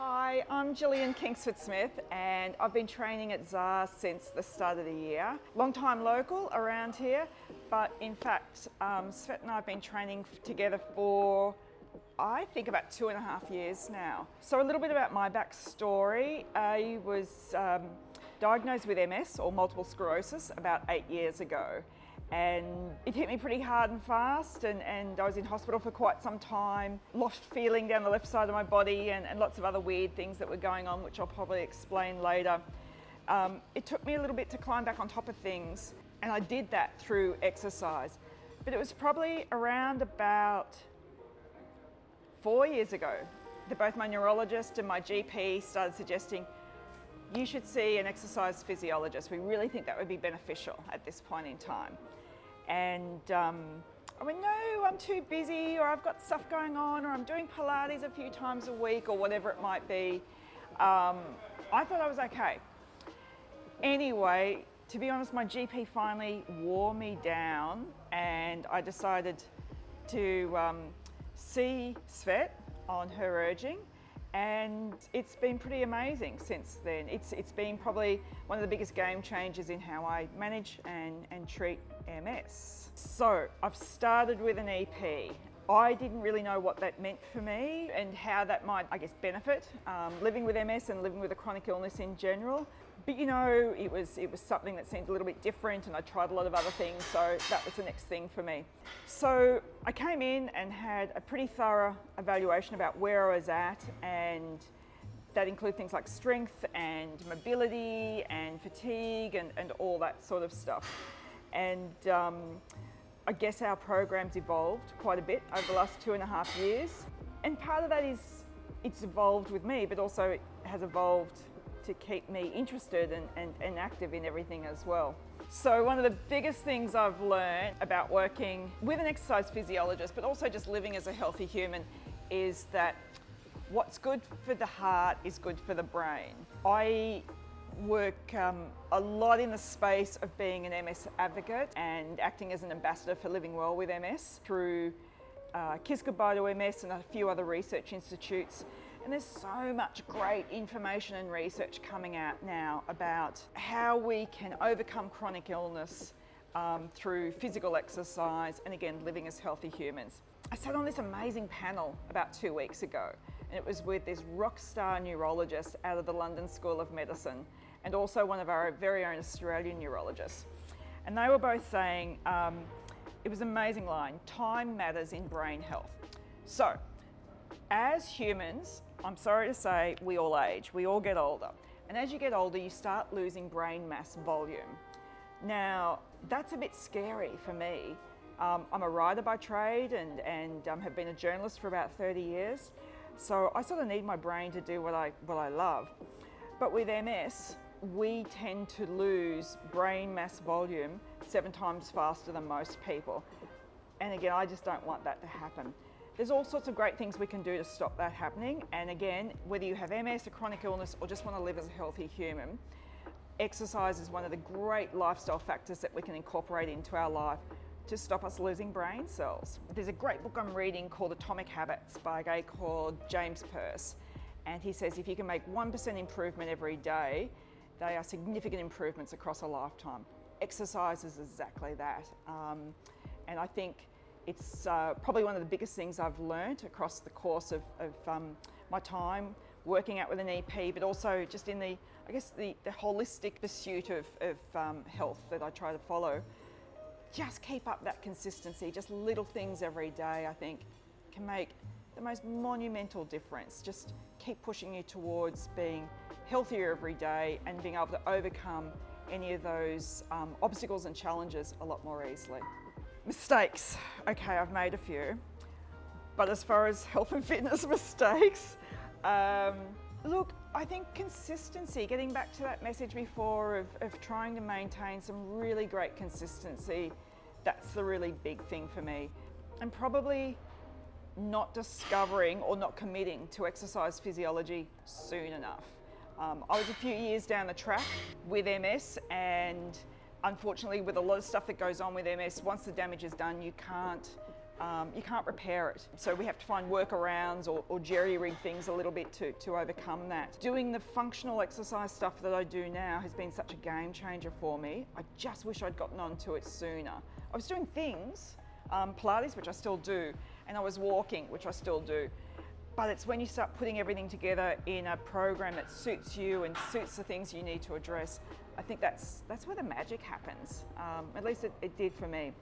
Hi, I'm Jillian Kingsford Smith and I've been training at ZAR since the start of the year. Long time local around here, but in fact Svet and I have been training together for I think about 2.5 years now. So a little bit about my backstory. I was diagnosed with MS or multiple sclerosis about 8 years ago. And it hit me pretty hard and fast, and I was in hospital for quite some time, lost feeling down the left side of my body and lots of other weird things that were going on, which I'll probably explain later. It took me a little bit to climb back on top of things, and I did that through exercise. But it was probably around about 4 years ago that both my neurologist and my GP started suggesting, you should see an exercise physiologist. We really think that would be beneficial at this point in time. And I went, no, I'm too busy, or I've got stuff going on, or I'm doing Pilates a few times a week, or whatever it might be. I thought I was okay. Anyway, to be honest, my GP finally wore me down, and I decided to see Svet on her urging. And it's been pretty amazing since then. It's been probably one of the biggest game changers in how I manage and treat MS. So I've started with an EP. I didn't really know what that meant for me and how that might, I guess, benefit living with MS and living with a chronic illness in general. But you know, it was something that seemed a little bit different, and I tried a lot of other things, so that was the next thing for me. So I came in and had a pretty thorough evaluation about where I was at, and that included things like strength and mobility and fatigue and all that sort of stuff. And I guess our program's evolved quite a bit over the last 2.5 years. And part of that is it's evolved with me, but also it has evolved to keep me interested and active in everything as well. So one of the biggest things I've learned about working with an exercise physiologist, but also just living as a healthy human, is that what's good for the heart is good for the brain. I work a lot in the space of being an MS advocate and acting as an ambassador for Living Well with MS through Kiss Goodbye to MS and a few other research institutes. And there's so much great information and research coming out now about how we can overcome chronic illness through physical exercise and, again, living as healthy humans. I sat on this amazing panel about 2 weeks ago, and it was with this rock star neurologist out of the London School of Medicine and also one of our very own Australian neurologists. And they were both saying, it was an amazing line, time matters in brain health. So, as humans, I'm sorry to say, we all age, we all get older. And as you get older, you start losing brain mass volume. Now, that's a bit scary for me. I'm a writer by trade and have been a journalist for about 30 years. So I sort of need my brain to do what I love. But with MS, we tend to lose brain mass volume 7 times faster than most people. And again, I just don't want that to happen. There's all sorts of great things we can do to stop that happening. And again, whether you have MS, a chronic illness, or just want to live as a healthy human, exercise is one of the great lifestyle factors that we can incorporate into our life to stop us losing brain cells. There's a great book I'm reading called Atomic Habits by a guy called James Pearce. And he says if you can make 1% improvement every day, they are significant improvements across a lifetime. Exercise is exactly that. And I think it's probably one of the biggest things I've learned across the course of my time working out with an EP, but also just in the holistic pursuit of health that I try to follow. Just keep up that consistency, just little things every day, I think, can make the most monumental difference. Just keep pushing you towards being healthier every day and being able to overcome any of those obstacles and challenges a lot more easily. Mistakes. Okay, I've made a few. But as far as health and fitness mistakes, look, I think consistency, getting back to that message before of trying to maintain some really great consistency, that's the really big thing for me. And probably not discovering or not committing to exercise physiology soon enough. I was a few years down the track with MS, and unfortunately with a lot of stuff that goes on with MS, once the damage is done, you can't you can't repair it. So we have to find workarounds or jerry-rig things a little bit to overcome that. Doing the functional exercise stuff that I do now has been such a game changer for me. I just wish I'd gotten onto it sooner. I was doing things, Pilates, which I still do, and I was walking, which I still do. But it's when you start putting everything together in a program that suits you and suits the things you need to address, I think that's where the magic happens. At least it did for me.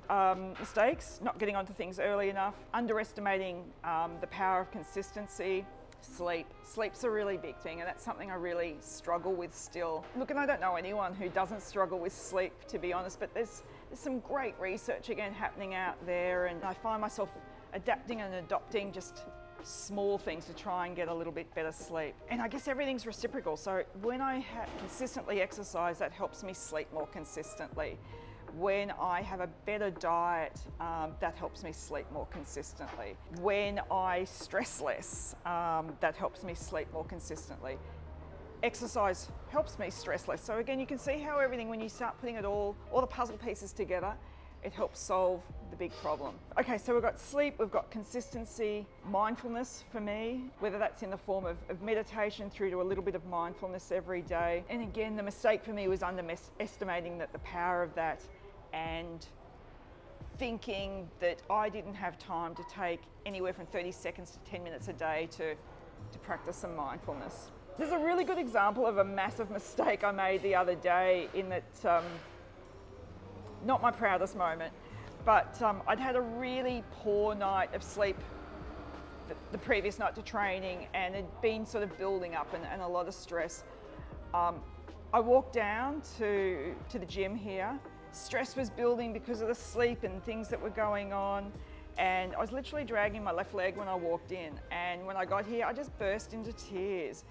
Mistakes, not getting onto things early enough, underestimating the power of consistency, sleep. Sleep's a really big thing, and that's something I really struggle with still. Look, and I don't know anyone who doesn't struggle with sleep, to be honest, but there's some great research again happening out there, and I find myself adapting and adopting just small things to try and get a little bit better sleep. And I guess everything's reciprocal. So when I consistently exercise, that helps me sleep more consistently. When I have a better diet, that helps me sleep more consistently. When I stress less, that helps me sleep more consistently. Exercise helps me stress less. So again, you can see how everything, when you start putting it all the puzzle pieces together, it helps solve the big problem. Okay, so we've got sleep, we've got consistency, mindfulness for me, whether that's in the form of meditation through to a little bit of mindfulness every day. And again, the mistake for me was underestimating the power of that and thinking that I didn't have time to take anywhere from 30 seconds to 10 minutes a day to practice some mindfulness. There's a really good example of a massive mistake I made the other day in that, not my proudest moment, but I'd had a really poor night of sleep the previous night to training, and it'd been sort of building up and a lot of stress. I walked down to the gym here. Stress was building because of the sleep and things that were going on, and I was literally dragging my left leg when I walked in, and when I got here I just burst into tears.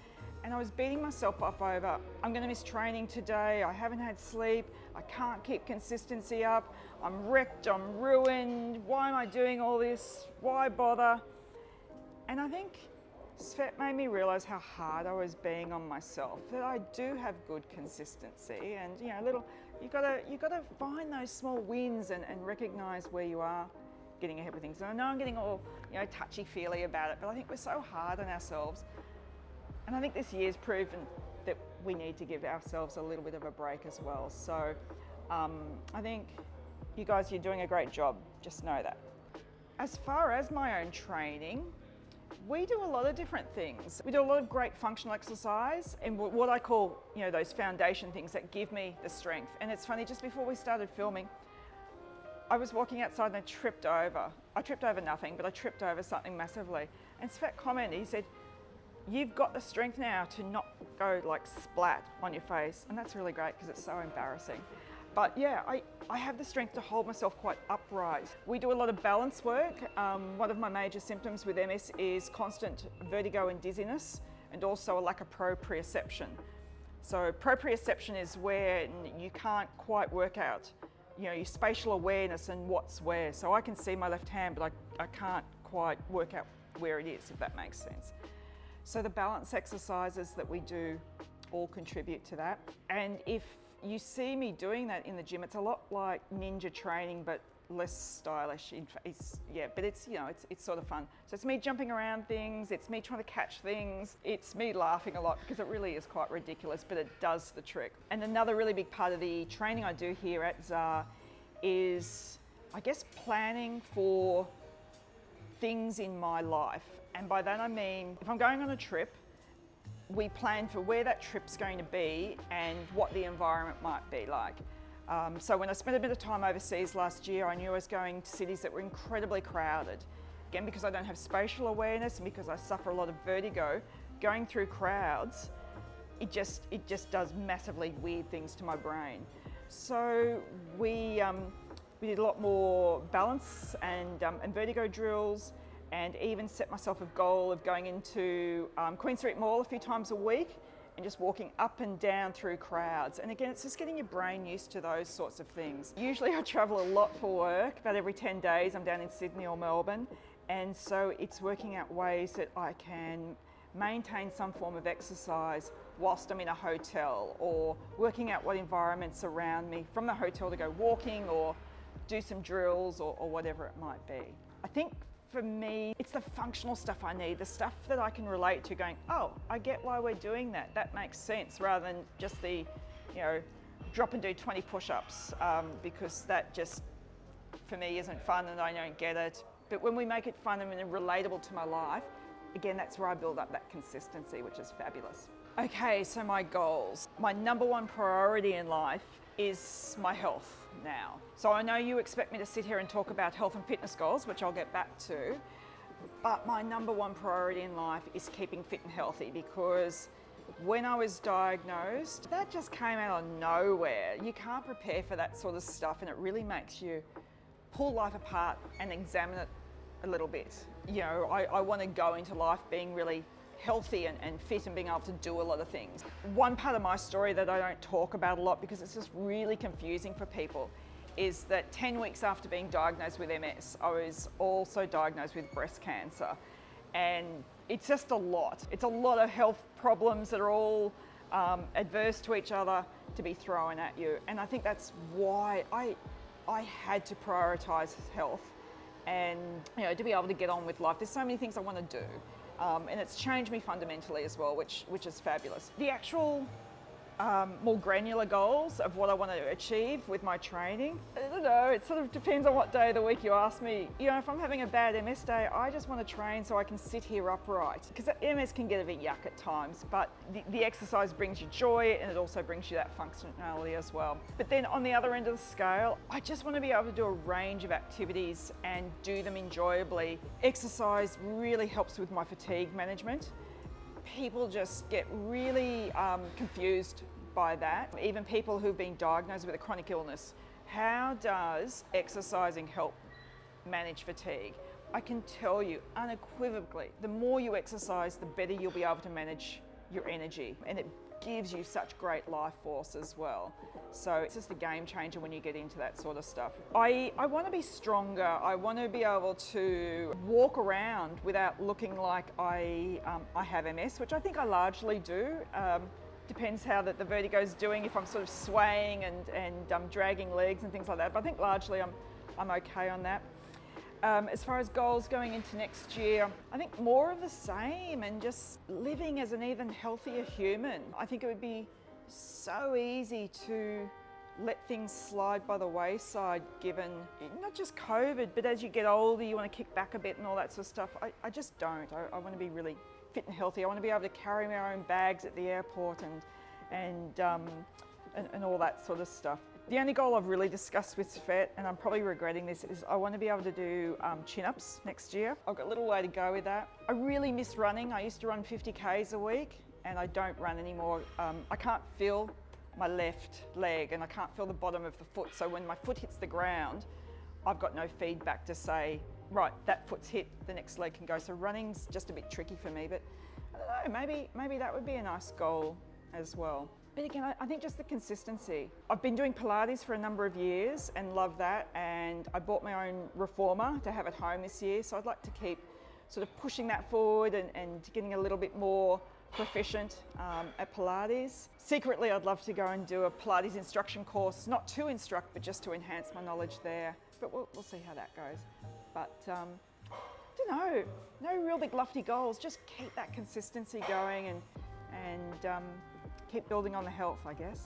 And I was beating myself up over, I'm going to miss training today, I haven't had sleep, I can't keep consistency up, I'm wrecked, I'm ruined, why am I doing all this, why bother? And I think Svet made me realise how hard I was being on myself, that I do have good consistency, and you gotta find those small wins and recognise where you are getting ahead with things. And I know I'm getting all touchy-feely about it, but I think we're so hard on ourselves. And I think this year's proven that we need to give ourselves a little bit of a break as well. So I think you guys, you're doing a great job, just know that. As far as my own training, we do a lot of different things. We do a lot of great functional exercise and what I call, those foundation things that give me the strength. And it's funny, just before we started filming, I was walking outside and I tripped over nothing, but I tripped over something massively. And Svet commented, he said, "You've got the strength now to not go like splat on your face." And that's really great because it's so embarrassing. But yeah, I have the strength to hold myself quite upright. We do a lot of balance work. One of my major symptoms with MS is constant vertigo and dizziness, and also a lack of proprioception. So proprioception is where you can't quite work out, your spatial awareness and what's where. So I can see my left hand, but I can't quite work out where it is, if that makes sense. So the balance exercises that we do all contribute to that. And if you see me doing that in the gym, it's a lot like ninja training, but less stylish. But it's sort of fun. So it's me jumping around things, it's me trying to catch things, it's me laughing a lot because it really is quite ridiculous, but it does the trick. And another really big part of the training I do here at ZAR is, I guess, planning for things in my life. And by that I mean, if I'm going on a trip, we plan for where that trip's going to be and what the environment might be like. So when I spent a bit of time overseas last year, I knew I was going to cities that were incredibly crowded. Again, because I don't have spatial awareness and because I suffer a lot of vertigo, going through crowds, it just does massively weird things to my brain. So we did a lot more balance and vertigo drills, and even set myself a goal of going into Queen Street Mall a few times a week and just walking up and down through crowds. And again, it's just getting your brain used to those sorts of things. Usually I travel a lot for work, about every 10 days I'm down in Sydney or Melbourne, and so it's working out ways that I can maintain some form of exercise whilst I'm in a hotel, or working out what environments around me from the hotel to go walking or do some drills or whatever it might be. I think for me, it's the functional stuff I need, the stuff that I can relate to going, oh, I get why we're doing that. That makes sense, rather than just the, drop and do 20 push-ups, because that just, for me, isn't fun and I don't get it. But when we make it fun and relatable to my life, again, that's where I build up that consistency, which is fabulous. Okay, so my goals. My number one priority in life is my health now. So I know you expect me to sit here and talk about health and fitness goals, which I'll get back to, but my number one priority in life is keeping fit and healthy, because when I was diagnosed, that just came out of nowhere. You can't prepare for that sort of stuff, and it really makes you pull life apart and examine it a little bit. I want to go into life being really healthy and fit and being able to do a lot of things. One part of my story that I don't talk about a lot, because it's just really confusing for people, is that 10 weeks after being diagnosed with MS, I was also diagnosed with breast cancer. And it's just a lot. It's a lot of health problems that are all adverse to each other to be thrown at you. And I think that's why I had to prioritise health and to be able to get on with life. There's so many things I want to do. And it's changed me fundamentally as well, which is fabulous. The actual more granular goals of what I want to achieve with my training, I don't know, it sort of depends on what day of the week you ask me. If I'm having a bad MS day, I just want to train so I can sit here upright, because MS can get a bit yuck at times, but the exercise brings you joy, and it also brings you that functionality as well. But then on the other end of the scale, I just want to be able to do a range of activities and do them enjoyably. Exercise really helps with my fatigue management. People just get really confused by that. Even people who've been diagnosed with a chronic illness. How does exercising help manage fatigue? I can tell you unequivocally, the more you exercise, the better you'll be able to manage your energy. And it gives you such great life force as well. So it's just a game changer when you get into that sort of stuff. I want to be stronger. I want to be able to walk around without looking like I have MS, which I think I largely do. Depends how the vertigo's doing, if I'm sort of swaying and dragging legs and things like that. But I think largely I'm okay on that. As far as goals going into next year, I think more of the same, and just living as an even healthier human. I think it would be so easy to let things slide by the wayside, given not just COVID, but as you get older, you want to kick back a bit and all that sort of stuff. I just don't. I want to be really fit and healthy. I want to be able to carry my own bags at the airport and all that sort of stuff. The only goal I've really discussed with Svet, and I'm probably regretting this, is I want to be able to do chin-ups next year. I've got a little way to go with that. I really miss running. I used to run 50 Ks a week, and I don't run anymore. I can't feel my left leg, and I can't feel the bottom of the foot. So when my foot hits the ground, I've got no feedback to say, right, that foot's hit, the next leg can go. So running's just a bit tricky for me, but I don't know, maybe that would be a nice goal as well. But again, I think just the consistency. I've been doing Pilates for a number of years and love that, and I bought my own reformer to have at home this year, so I'd like to keep sort of pushing that forward and getting a little bit more proficient at Pilates. Secretly, I'd love to go and do a Pilates instruction course, not to instruct, but just to enhance my knowledge there. But we'll see how that goes. But I don't know, no real big lofty goals, just keep that consistency going and keep building on the health, I guess.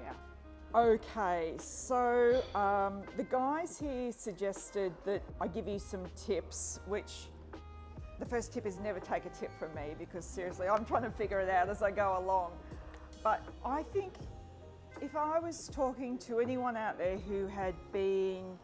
Yeah. Okay, so the guys here suggested that I give you some tips, which the first tip is never take a tip from me, because seriously, I'm trying to figure it out as I go along. But I think if I was talking to anyone out there who had been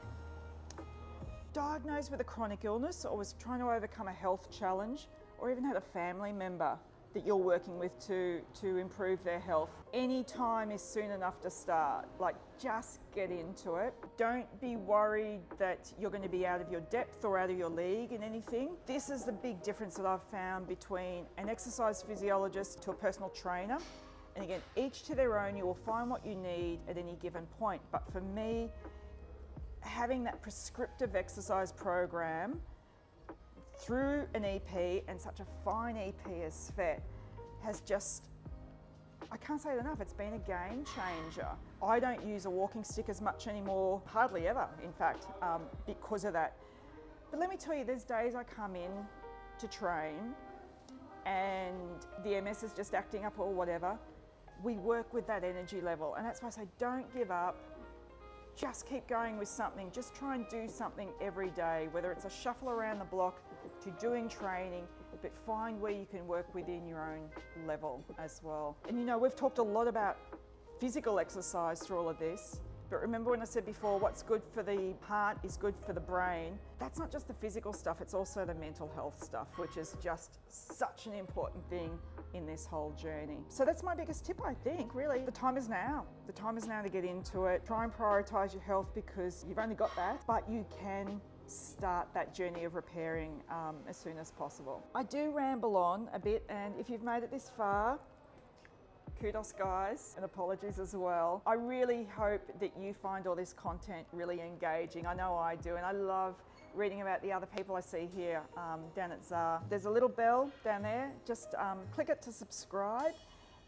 diagnosed with a chronic illness or was trying to overcome a health challenge, or even had a family member that you're working with to improve their health, any time is soon enough to start. Like, just get into it. Don't be worried that you're going to be out of your depth or out of your league in anything. This is the big difference that I've found between an exercise physiologist to a personal trainer. And again, each to their own, you will find what you need at any given point. But for me, having that prescriptive exercise program through an EP, and such a fine EP as Svet, has just, I can't say it enough, it's been a game changer. I don't use a walking stick as much anymore, hardly ever in fact, because of that. But let me tell you, there's days I come in to train and the MS is just acting up or whatever. We work with that energy level, and that's why I say don't give up. Just keep going with something. Just try and do something every day, whether it's a shuffle around the block to doing training, but find where you can work within your own level as well. And you know, we've talked a lot about physical exercise through all of this, but remember when I said before, what's good for the heart is good for the brain. That's not just the physical stuff, it's also the mental health stuff, which is just such an important thing in this whole journey. So that's my biggest tip, I think, really. The time is now. The time is now to get into it. Try and prioritise your health because you've only got that, but you can start that journey of repairing as soon as possible. I do ramble on a bit, and if you've made it this far, kudos guys, and apologies as well. I really hope that you find all this content really engaging. I know I do, and I love reading about the other people I see here down at ZAR. There's a little bell down there, just click it to subscribe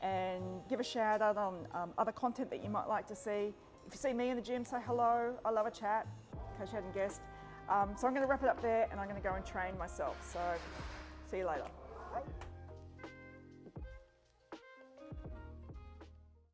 and give a shout out on other content that you might like to see. If you see me in the gym, say hello. I love a chat, in case you hadn't guessed. So I'm going to wrap it up there and I'm going to go and train myself. So see you later. Bye.